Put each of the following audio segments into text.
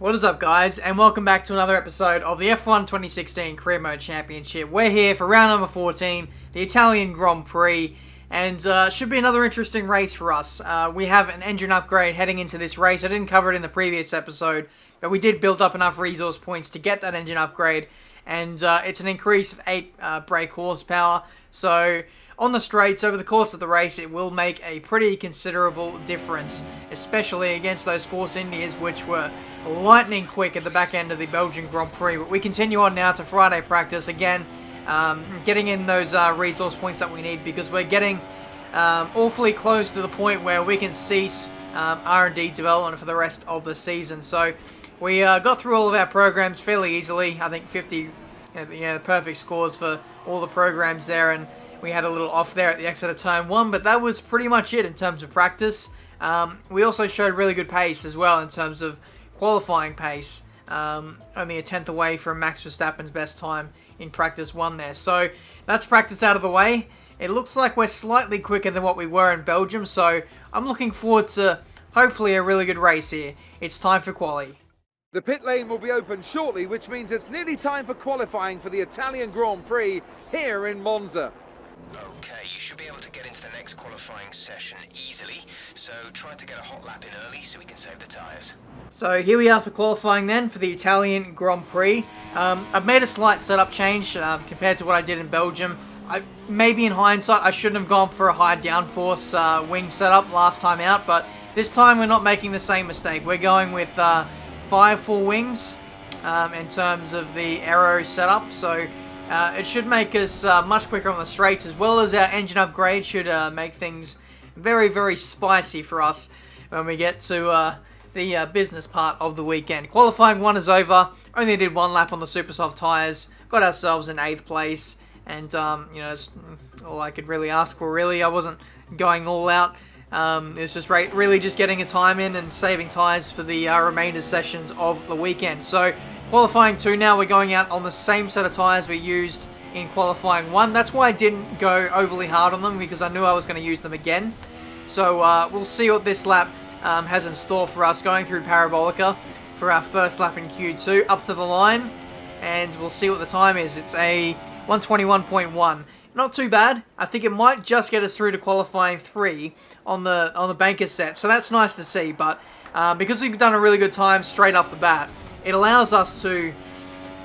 What is up, guys, and welcome back to another episode of the F1 2016 Career Mode Championship. We're here for round number 14, the Italian Grand Prix, and should be another interesting race for us. We have an engine upgrade heading into this race. I didn't cover it in the previous episode, but we did build up enough resource points to get that engine upgrade, and it's an increase of 8 brake horsepower. So on the straights, over the course of the race, it will make a pretty considerable difference, especially against those Force Indias, which were lightning quick at the back end of the Belgian Grand Prix. But we continue on now to Friday practice again, getting in those resource points that we need, because we're getting awfully close to the point where we can cease R&D development for the rest of the season. So we got through all of our programs fairly easily. I think 50, the perfect scores for all the programs there, and we had a little off there at the exit of turn 1, but that was pretty much it in terms of practice. We also showed really good pace as well in terms of qualifying pace, only a tenth away from Max Verstappen's best time in practice 1 there. So that's practice out of the way. It looks like we're slightly quicker than what we were in Belgium, so I'm looking forward to hopefully a really good race here. It's time for quali. The pit lane will be open shortly, which means it's nearly time for qualifying for the Italian Grand Prix here in Monza. Okay, you should be able to get into the next qualifying session easily, so try to get a hot lap in early so we can save the tyres. So here we are for qualifying then for the Italian Grand Prix. I've made a slight setup change compared to what I did in Belgium. Maybe in hindsight I shouldn't have gone for a high downforce wing setup last time out, but this time we're not making the same mistake. We're going with 5 full wings in terms of the aero setup, so it should make us much quicker on the straights, as well as our engine upgrade should make things very, very spicy for us when we get to the business part of the weekend. Qualifying 1 is over. Only did 1 lap on the super soft tyres. Got ourselves in 8th place, and that's all I could really ask for. Really, I wasn't going all out. It was just really just getting a time in and saving tyres for the remainder sessions of the weekend. So qualifying 2 now, we're going out on the same set of tyres we used in qualifying 1. That's why I didn't go overly hard on them, because I knew I was going to use them again. So we'll see what this lap has in store for us, going through Parabolica for our first lap in Q2, up to the line, and we'll see what the time is. It's a 121.1. Not too bad. I think it might just get us through to qualifying 3 on the banker set, so that's nice to see. But because we've done a really good time straight off the bat, it allows us to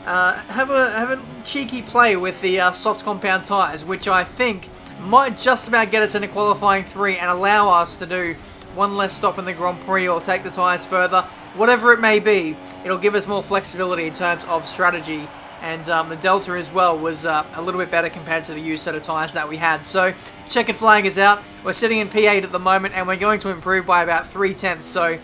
have a cheeky play with the soft compound tyres, which I think might just about get us into qualifying 3 and allow us to do 1 less stop in the Grand Prix or take the tyres further. Whatever it may be, it'll give us more flexibility in terms of strategy. And the Delta as well was a little bit better compared to the used set of tyres that we had. So checkered flag is out. We're sitting in P8 at the moment, and we're going to improve by about 3/10. So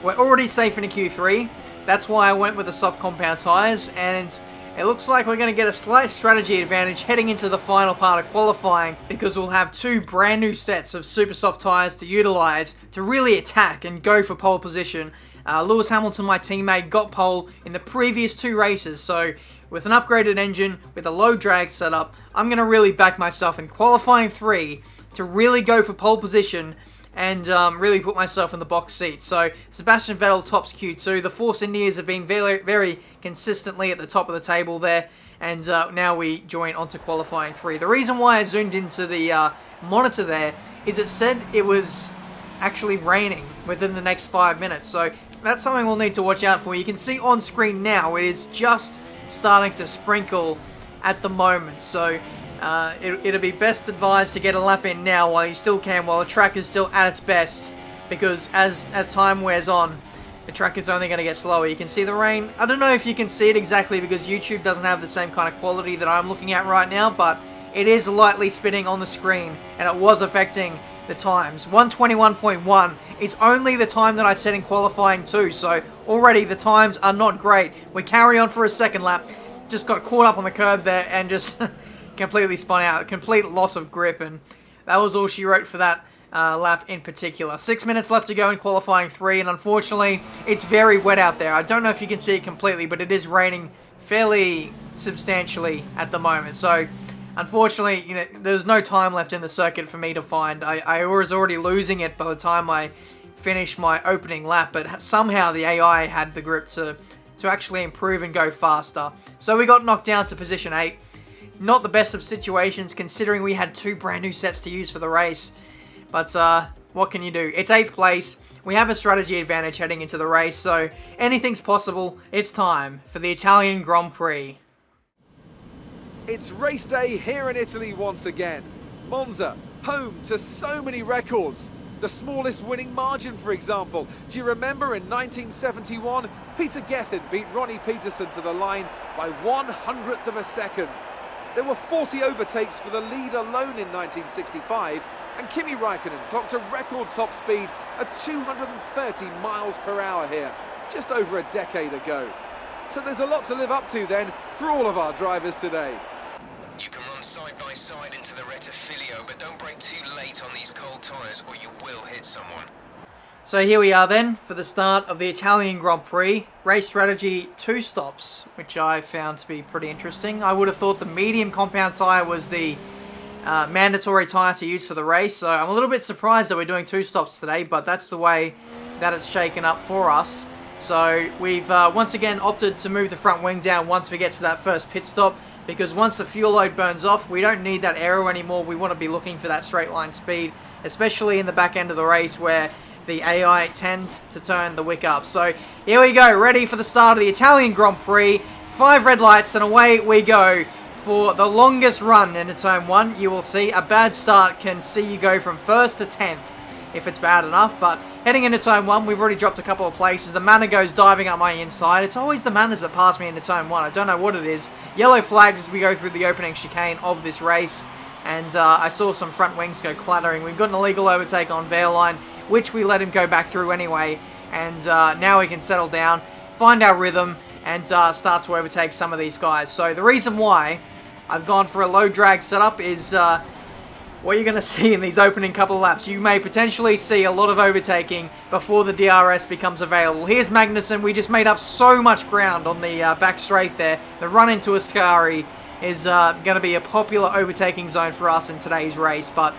we're already safe in a Q3. That's why I went with the soft compound tyres, and it looks like we're going to get a slight strategy advantage heading into the final part of qualifying, because we'll have 2 brand new sets of super soft tyres to utilise to really attack and go for pole position. Lewis Hamilton, my teammate, got pole in the previous 2 races, so with an upgraded engine, with a low drag setup, I'm going to really back myself in qualifying 3 to really go for pole position and really put myself in the box seat. So Sebastian Vettel tops Q2. The Force Indias have been very, very consistently at the top of the table there, and now we join onto qualifying 3. The reason why I zoomed into the monitor there is it said it was actually raining within the next 5 minutes, so that's something we'll need to watch out for. You can see on screen now it is just starting to sprinkle at the moment, so it'll be best advised to get a lap in now while you still can, while the track is still at its best, because as time wears on, the track is only going to get slower. You can see the rain. I don't know if you can see it exactly, because YouTube doesn't have the same kind of quality that I'm looking at right now, but it is lightly spinning on the screen, and it was affecting the times. 121.1 is only the time that I set in qualifying 2, so already the times are not great. We carry on for a second lap, just got caught up on the curb there and just completely spun out. Complete loss of grip, and that was all she wrote for that lap in particular. 6 minutes left to go in qualifying 3, and unfortunately it's very wet out there. I don't know if you can see it completely, but it is raining fairly substantially at the moment, so unfortunately, there's no time left in the circuit for me to find. I was already losing it by the time I finish my opening lap, but somehow the AI had the grip to actually improve and go faster. So we got knocked down to position 8. Not the best of situations considering we had 2 brand new sets to use for the race. But what can you do? It's 8th place. We have a strategy advantage heading into the race, so anything's possible. It's time for the Italian Grand Prix. It's race day here in Italy once again. Monza, home to so many records. The smallest winning margin, for example. Do you remember in 1971, Peter Gethin beat Ronnie Peterson to the line by 1/100th of a second. There were 40 overtakes for the lead alone in 1965, and Kimi Räikkönen clocked a record top speed of 230 miles per hour here, just over a decade ago. So there's a lot to live up to then for all of our drivers today. You can run side by side into the Rettifilio, but don't brake too late on these cold tyres or you will hit someone. So here we are then for the start of the Italian Grand Prix. Race strategy 2 stops, which I found to be pretty interesting. I would have thought the medium compound tyre was the mandatory tyre to use for the race, so I'm a little bit surprised that we're doing 2 stops today, but that's the way that it's shaken up for us. So we've once again opted to move the front wing down once we get to that first pit stop, because once the fuel load burns off, we don't need that aero anymore. We want to be looking for that straight line speed, especially in the back end of the race where the AI tend to turn the wick up. So here we go, ready for the start of the Italian Grand Prix. 5 red lights and away we go for the longest run into turn 1. You will see a bad start can see you go from 1st to 10th if it's bad enough, but heading into turn 1, we've already dropped a couple of places. The Manor goes diving up my inside. It's always the Manors that pass me into turn 1. I don't know what it is. Yellow flags as we go through the opening chicane of this race, and I saw some front wings go clattering. We've got an illegal overtake on Wehrlein, which we let him go back through anyway, and now we can settle down, find our rhythm, and start to overtake some of these guys. So the reason why I've gone for a low drag setup is what you're going to see in these opening couple of laps. You may potentially see a lot of overtaking before the DRS becomes available. Here's Magnussen. We just made up so much ground on the back straight there. The run into Ascari is going to be a popular overtaking zone for us in today's race, but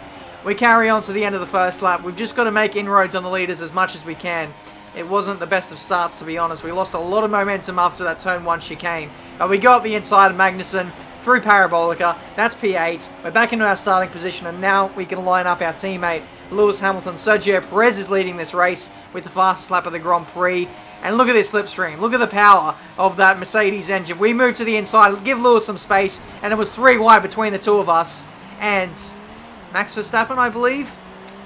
we carry on to the end of the first lap. We've just got to make inroads on the leaders as much as we can. It wasn't the best of starts, to be honest. We lost a lot of momentum after that turn 1 chicane, but we got the inside of Magnussen through Parabolica. That's P8. We're back into our starting position, and now we can line up our teammate Lewis Hamilton. Sergio Perez is leading this race with the fastest lap of the Grand Prix. And look at this slipstream. Look at the power of that Mercedes engine. We moved to the inside, give Lewis some space, and it was 3 wide between the two of us and Max Verstappen, I believe.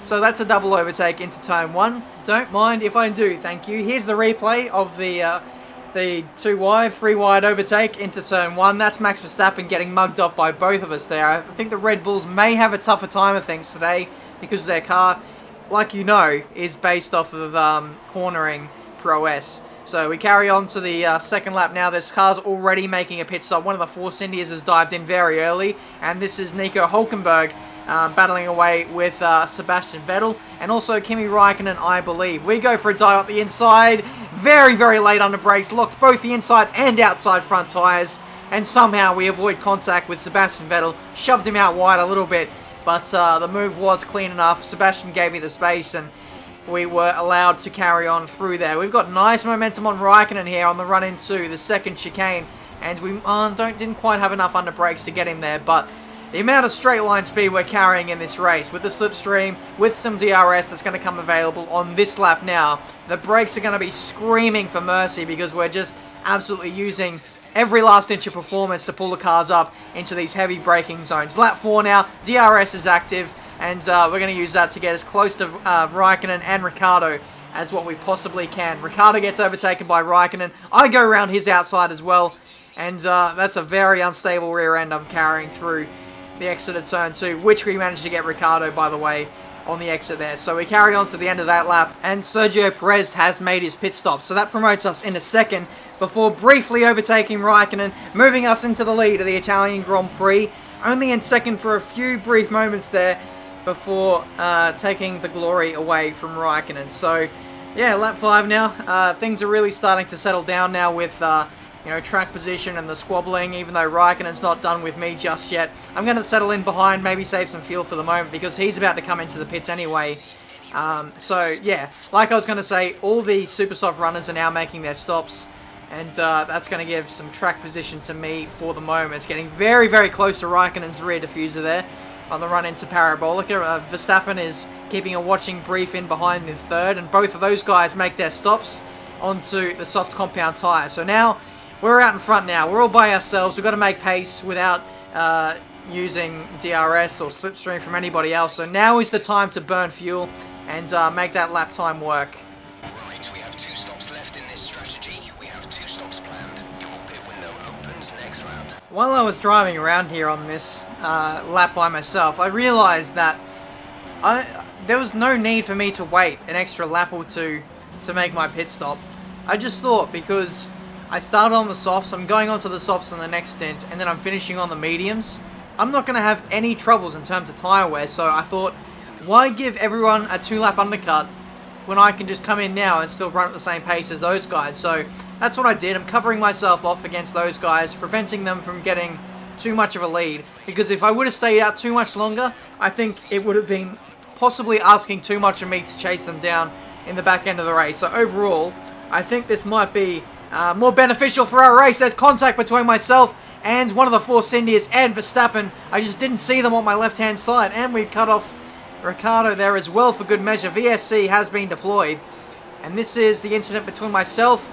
So that's a double overtake into turn 1. Don't mind if I do, thank you. Here's the replay of the 2 wide, 3 wide overtake into turn 1. That's Max Verstappen getting mugged off by both of us there. I think the Red Bulls may have a tougher time of things today because their car, like you know, is based off of cornering prowess. So we carry on to the second lap now. This car's already making a pit stop. One of the Force Indias has dived in very early, and this is Nico Hülkenberg battling away with Sebastian Vettel and also Kimi Räikkönen, I believe. We go for a dive up the inside, very, very late under brakes, locked both the inside and outside front tyres, and somehow we avoid contact with Sebastian Vettel, shoved him out wide a little bit, but the move was clean enough. Sebastian gave me the space, and we were allowed to carry on through there. We've got nice momentum on Räikkönen here on the run into the second chicane, and we didn't quite have enough under brakes to get him there, but the amount of straight line speed we're carrying in this race, with the slipstream, with some DRS that's going to come available on this lap now, the brakes are going to be screaming for mercy because we're just absolutely using every last inch of performance to pull the cars up into these heavy braking zones. Lap 4 now, DRS is active, and we're going to use that to get as close to Räikkönen and Ricciardo as what we possibly can. Ricciardo gets overtaken by Räikkönen. I go around his outside as well, and that's a very unstable rear end I'm carrying through the exit of turn 2, which we managed to get Ricciardo, by the way, on the exit there. So we carry on to the end of that lap, and Sergio Perez has made his pit stop. So that promotes us in a second before briefly overtaking Räikkönen, moving us into the lead of the Italian Grand Prix. Only in second for a few brief moments there before taking the glory away from Räikkönen. So yeah, lap 5 now. Things are really starting to settle down now with track position and the squabbling, even though Räikkönen's not done with me just yet. I'm going to settle in behind, maybe save some fuel for the moment, because he's about to come into the pits anyway. So yeah, like I was going to say, all the super soft runners are now making their stops, and that's going to give some track position to me for the moment. It's getting very, very close to Raikkonen's rear diffuser there on the run into Parabolica. Verstappen is keeping a watching brief in behind in third, and both of those guys make their stops onto the soft compound tyre. So now we're out in front now. We're all by ourselves. We've got to make pace without using DRS or slipstream from anybody else. So now is the time to burn fuel and make that lap time work. Right, we have 2 stops left in this strategy. We have 2 stops planned. Your pit window opens next lap. While I was driving around here on this lap by myself, I realised that there was no need for me to wait an extra lap or two to make my pit stop. I just thought, because I started on the softs, I'm going on to the softs in the next stint, and then I'm finishing on the mediums, I'm not going to have any troubles in terms of tyre wear, so I thought, why give everyone a 2-lap undercut when I can just come in now and still run at the same pace as those guys? So that's what I did. I'm covering myself off against those guys, preventing them from getting too much of a lead, because if I would have stayed out too much longer, I think it would have been possibly asking too much of me to chase them down in the back end of the race. So overall, I think this might be more beneficial for our race. There's contact between myself and one of the Force Indias and Verstappen. I just didn't see them on my left-hand side, and we cut off Ricciardo there as well for good measure. VSC has been deployed, and this is the incident between myself,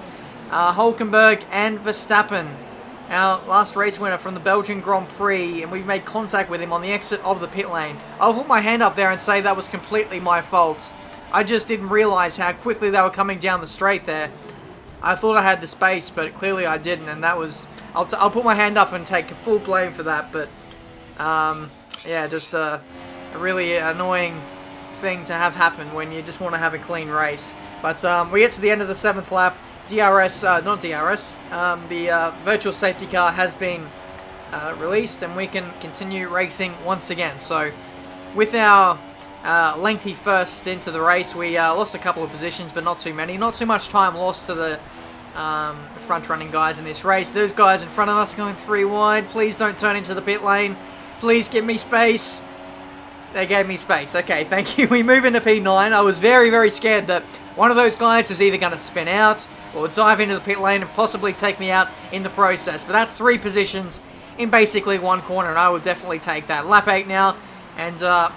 Hulkenberg, and Verstappen. Our last race winner from the Belgian Grand Prix, and we made contact with him on the exit of the pit lane. I'll put my hand up there and say that was completely my fault. I just didn't realise how quickly they were coming down the straight there. I thought I had the space, but clearly I didn't, and that was... I'll put my hand up and take full blame for that, but... yeah, just a really annoying thing to have happen when you just want to have a clean race. But we get to the end of the 7th lap. The virtual safety car has been released, and we can continue racing once again. So with our lengthy first into the race, we lost a couple of positions, but not too many. Not too much time lost to the front-running guys in this race. Those guys in front of us are going 3 wide. Please don't turn into the pit lane. Please give me space. They gave me space. Okay, thank you. We move into P9. I was very, very scared that one of those guys was either going to spin out or dive into the pit lane and possibly take me out in the process. But that's 3 positions in basically 1 corner, and I would definitely take that. Lap 8 now, and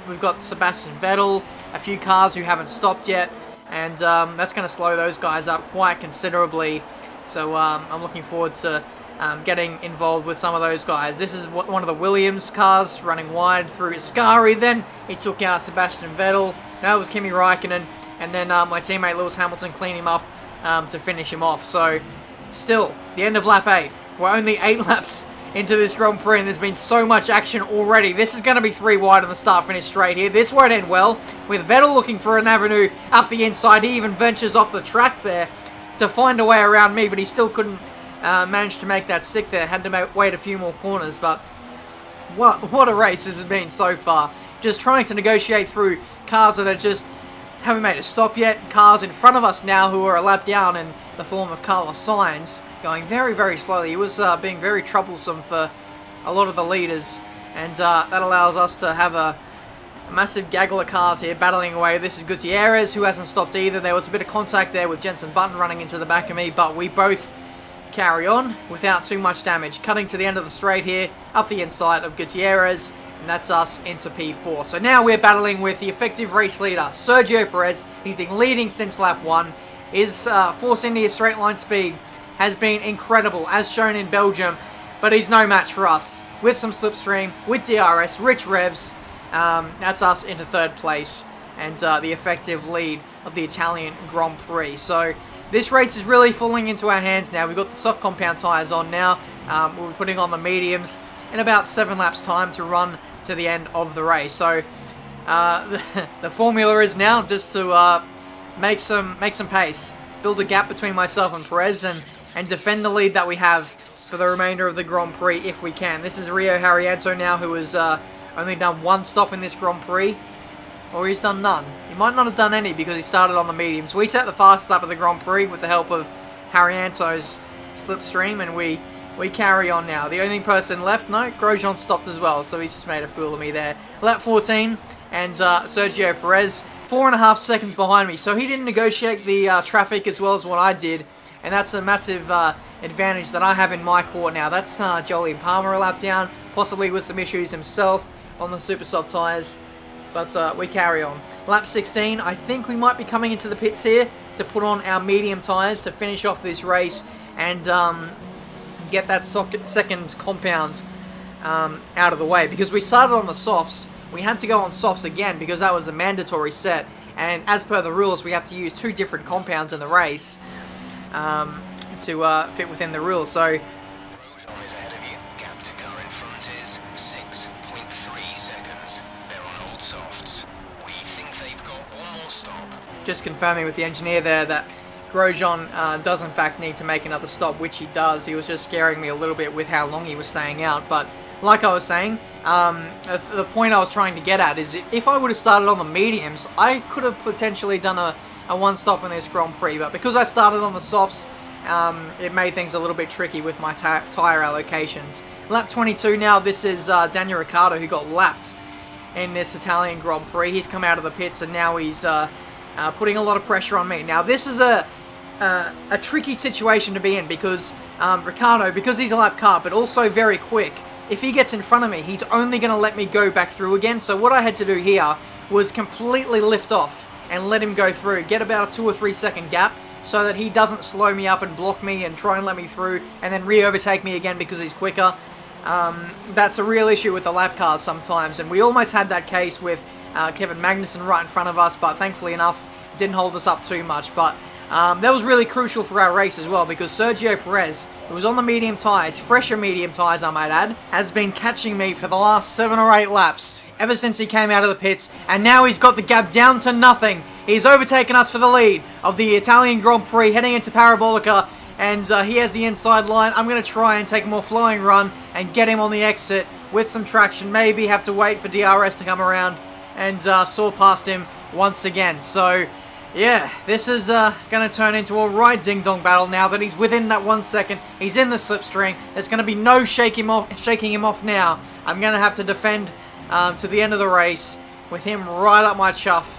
we've got Sebastian Vettel, a few cars who haven't stopped yet, and that's going to slow those guys up quite considerably. So I'm looking forward to getting involved with some of those guys. This is one of the Williams cars running wide through Ascari. Then he took out Sebastian Vettel. Now it was Kimi Raikkonen, and then my teammate Lewis Hamilton cleaned him up to finish him off. So still, the end of lap 8. We're only 8 laps into this Grand Prix, and there's been so much action already. This is going to be 3 wide on the start-finish straight here. This won't end well, with Vettel looking for an avenue up the inside. He even ventures off the track there to find a way around me, but he still couldn't manage to make that stick there. Had to wait a few more corners, but what a race this has been so far. Just trying to negotiate through cars that are just haven't made a stop yet. Cars in front of us now who are a lap down in the form of Carlos Sainz, going very, very slowly. He was being very troublesome for a lot of the leaders, and that allows us to have a massive gaggle of cars here battling away. This is Gutierrez, who hasn't stopped either. There was a bit of contact there with Jenson Button running into the back of me, but we both carry on without too much damage. Cutting to the end of the straight here, up the inside of Gutierrez, and that's us into P4. So now we're battling with the effective race leader, Sergio Perez. He's been leading since lap 1. His Force India straight line speed has been incredible, as shown in Belgium, but he's no match for us. With some slipstream, with DRS, rich revs, that's us into 3rd place, and the effective lead of the Italian Grand Prix. So this race is really falling into our hands now. We've got the soft compound tyres on now. We're putting on the mediums in about 7 laps time to run to the end of the race. So the formula is now just to make some pace, build a gap between myself and Perez, and defend the lead that we have for the remainder of the Grand Prix if we can. This is Rio Harriento now, who has only done 1 stop in this Grand Prix, or he's done none. He might not have done any because he started on the mediums. We set the fastest lap of the Grand Prix with the help of Harriento's slipstream, and we carry on now. The only person left, no, Grosjean stopped as well, so he's just made a fool of me there. Lap 14, and Sergio Perez 4.5 seconds behind me. So he didn't negotiate the traffic as well as what I did. And that's a massive advantage that I have in my court now. That's Jolie Palmer a lap down, possibly with some issues himself on the super soft tyres. But we carry on. Lap 16, I think we might be coming into the pits here to put on our medium tyres to finish off this race and get that second compound out of the way. Because we started on the softs, we had to go on softs again because that was the mandatory set. And as per the rules, we have to use 2 different compounds in the race to fit within the rules. So Grosjean is ahead of you. Gap to car in front is 6.3 seconds. They're on old softs. We think they've got one more stop. just confirming with the engineer there that Grosjean does in fact need to make another stop, which he does. He was just scaring me a little bit with how long he was staying out. But like I was saying, the point I was trying to get at is if I would have started on the mediums, I could have potentially done a one stop in this Grand Prix. But because I started on the softs, it made things a little bit tricky with my tyre allocations. Lap 22 now, this is Daniel Ricciardo, who got lapped in this Italian Grand Prix. He's come out of the pits and now he's putting a lot of pressure on me. Now this is a tricky situation to be in because Ricciardo, because he's a lap car but also very quick, if he gets in front of me, he's only going to let me go back through again. So what I had to do here was completely lift off and let him go through, get about a 2 or 3 second gap so that he doesn't slow me up and block me and try and let me through and then re-overtake me again because he's quicker. That's a real issue with the lap cars sometimes, and we almost had that case with Kevin Magnussen right in front of us, but thankfully enough, didn't hold us up too much. But that was really crucial for our race as well, because Sergio Perez, who was on the medium tyres, fresher medium tyres I might add, has been catching me for the last 7 or 8 laps, ever since he came out of the pits, and now he's got the gap down to nothing. He's overtaken us for the lead of the Italian Grand Prix, heading into Parabolica, and he has the inside line. I'm going to try and take a more flowing run and get him on the exit with some traction, maybe have to wait for DRS to come around and saw past him once again. So yeah, this is going to turn into a right ding-dong battle now that he's within that 1 second. He's in the slipstream. There's going to be no shaking him off now. I'm going to have to defend to the end of the race with him right up my chuff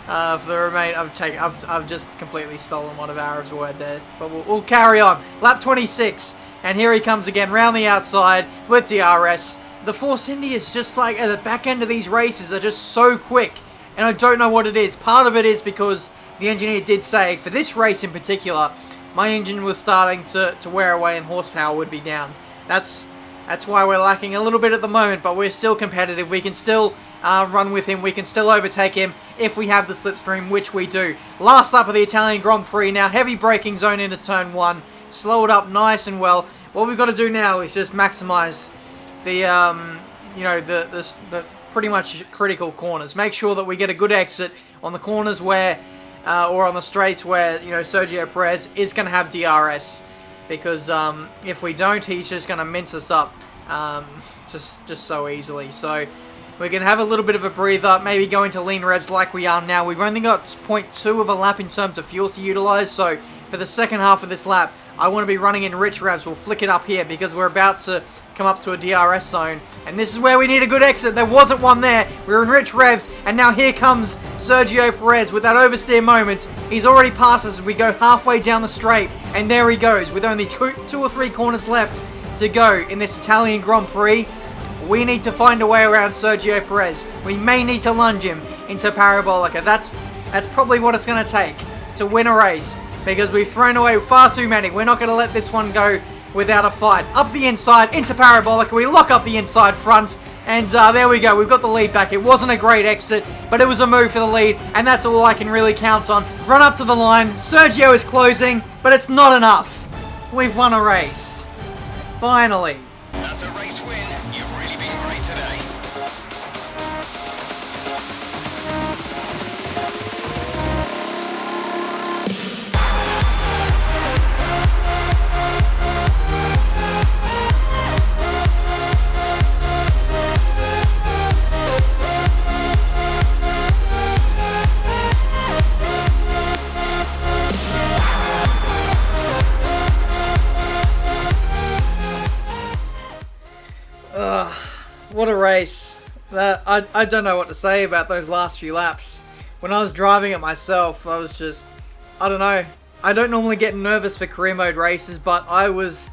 for the remainder. I've just completely stolen one of Arab's word there, but we'll carry on. Lap 26, and here he comes again round the outside with DRS. The Force Indias, just like at the back end of these races, are just so quick, and I don't know what it is. Part of it is because the engineer did say, for this race in particular, my engine was starting to wear away and horsepower would be down. That's why we're lacking a little bit at the moment, but we're still competitive. We can still run with him. We can still overtake him if we have the slipstream, which we do. Last lap of the Italian Grand Prix now. Heavy braking zone into turn 1. Slow it up nice and well. What we've got to do now is just maximize the the pretty much critical corners. Make sure that we get a good exit on the corners where, or on the straights where, Sergio Perez is going to have DRS. Because if we don't, he's just going to mince us up just so easily. So we can have a little bit of a breather, maybe go into lean revs like we are now. We've only got 0.2 of a lap in terms of fuel to utilize. So for the second half of this lap, I want to be running in rich revs. We'll flick it up here because we're about to come up to a DRS zone. And this is where we need a good exit. There wasn't one there. We're in rich revs. And now here comes Sergio Perez with that oversteer moment. He's already passed us as we go halfway down the straight. And there he goes with only 2 or 3 corners left to go in this Italian Grand Prix. We need to find a way around Sergio Perez. We may need to lunge him into Parabolica. That's probably what it's going to take to win a race, because we've thrown away far too many. We're not going to let this one go without a fight. Up the inside into Parabolica. We lock up the inside front, and there we go. We've got the lead back. It wasn't a great exit, but it was a move for the lead, and that's all I can really count on. Run up to the line. Sergio is closing, but it's not enough. We've won a race. Finally. That's a race win. You've really been great today. What a race. I don't know what to say about those last few laps. when I was driving it myself, I was just, I don't know. I don't normally get nervous for career mode races, but I was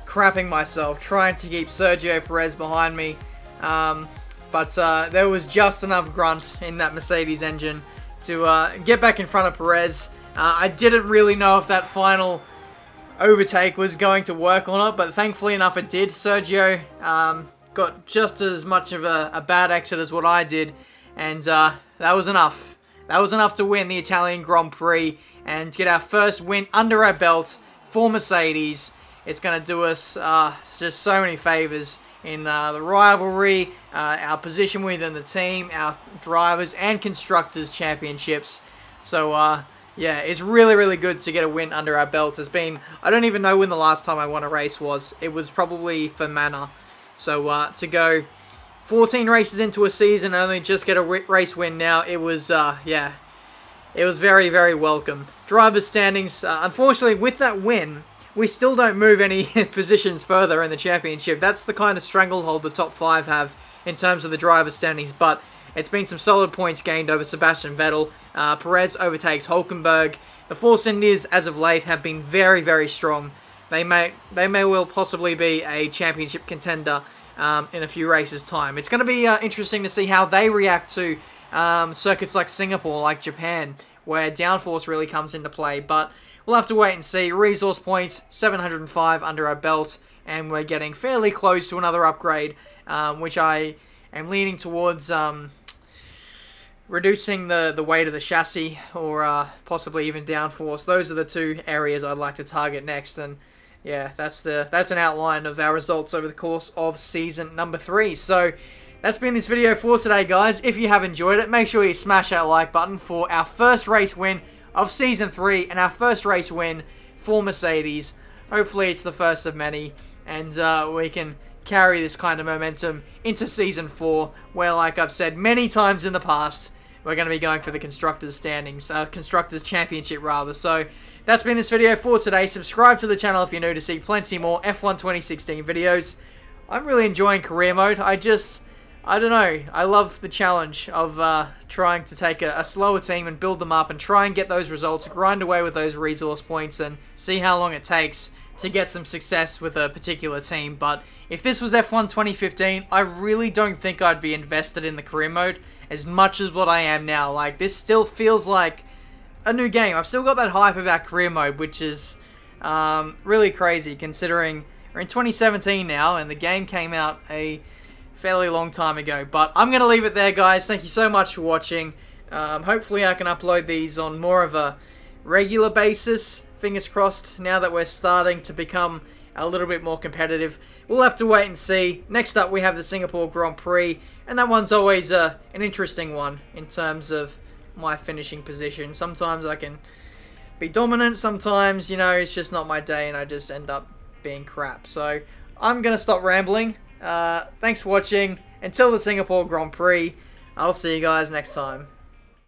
crapping myself trying to keep Sergio Perez behind me. But there was just enough grunt in that Mercedes engine to get back in front of Perez. I didn't really know if that final overtake was going to work or not, but thankfully enough it did. Sergio got just as much of a bad exit as what I did, and that was enough. That was enough to win the Italian Grand Prix and get our first win under our belt for Mercedes. It's going to do us just so many favours in the rivalry, our position within the team, our drivers and constructors championships. So yeah, it's really, really good to get a win under our belt. It's been, I don't even know when the last time I won a race was. It was probably for Manor. So to go 14 races into a season and only just get a race win now, it was, yeah, it was very, very welcome. Driver's standings, unfortunately with that win, we still don't move any positions further in the championship. That's the kind of stranglehold the top 5 have in terms of the driver's standings, but it's been some solid points gained over Sebastian Vettel. Perez overtakes Hulkenberg. The Force Indies, as of late, have been very, very strong. They may well possibly be a championship contender in a few races' time. It's going to be interesting to see how they react to circuits like Singapore, like Japan, where downforce really comes into play, but we'll have to wait and see. Resource points, 705 under our belt, and we're getting fairly close to another upgrade, which I am leaning towards reducing the weight of the chassis, or possibly even downforce. Those are the two areas I'd like to target next, and yeah, that's an outline of our results over the course of season number 3. So that's been this video for today, guys. If you have enjoyed it, make sure you smash that like button for our first race win of Season 3 and our first race win for Mercedes. Hopefully it's the first of many, and we can carry this kind of momentum into Season 4, where, like I've said many times in the past, we're going to be going for the Constructors standings, Constructors Championship rather. So that's been this video for today. Subscribe to the channel if you're new to see plenty more F1 2016 videos. I'm really enjoying career mode. I don't know, I love the challenge of trying to take a slower team and build them up and try and get those results, grind away with those resource points and see how long it takes to get some success with a particular team. But if this was F1 2015, I really don't think I'd be invested in the career mode as much as what I am now. Like, this still feels like a new game. I've still got that hype about career mode, which is really crazy considering we're in 2017 now and the game came out a fairly long time ago. But I'm going to leave it there, guys. Thank you so much for watching. Hopefully I can upload these on more of a regular basis. Fingers crossed, now that we're starting to become a little bit more competitive. We'll have to wait and see. Next up we have the Singapore Grand Prix, and that one's always an interesting one in terms of my finishing position. Sometimes I can be dominant, sometimes, you know, it's just not my day and I just end up being crap. So I'm going to stop rambling. Thanks for watching. Until the Singapore Grand Prix, I'll see you guys next time.